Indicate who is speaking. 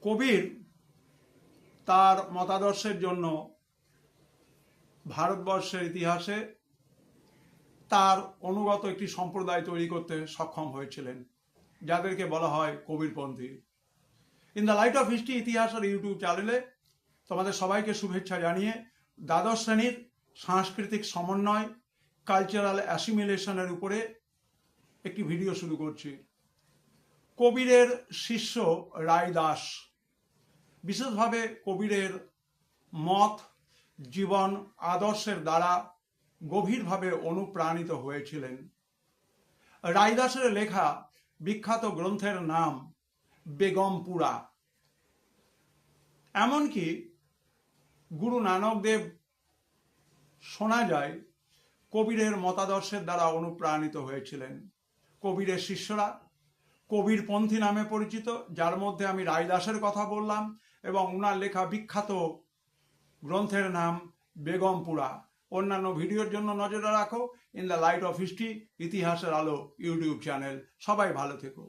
Speaker 1: কবির তার মতাদর্শের জন্য ভারতবর্ষের ইতিহাসে তার অনুগত একটি সম্প্রদায় তৈরি করতে সক্ষম হয়েছিলেন, যাদেরকে বলা হয় কবিরপন্থী। In the light of history ইতিহাসের ইউটিউব চ্যানেলে তোমাদের সবাইকে শুভেচ্ছা জানিয়ে দ্বাদশ শ্রেণীর সাংস্কৃতিক সমন্বয়, কালচারাল অ্যাসিমিলেশনের উপরে একটি ভিডিও শুরু করছি। কবিরের শিষ্য রায়দাস বিশেষভাবে কবিরের মত, জীবন, আদর্শের দ্বারা গভীরভাবে অনুপ্রাণিত হয়েছিলেন। রায়দাসের লেখা বিখ্যাত গ্রন্থের নাম বেগমপুরা। এমনকি গুরু নানক দেব শোনা যায় কবিরের মতাদর্শের দ্বারা অনুপ্রাণিত হয়েছিলেন। কবিরের শিষ্যরা কবিরপন্থী নামে পরিচিত, যার মধ্যে আমি রায়দাসের কথা বললাম, এবং ওনার লেখা বিখ্যাত গ্রন্থের নাম বেগমপুরা। অন্যান্য ভিডিওর জন্য নজরে রাখো in the light of history ইতিহাসের আলো ইউটিউব চ্যানেল। সবাই ভালো থেকো।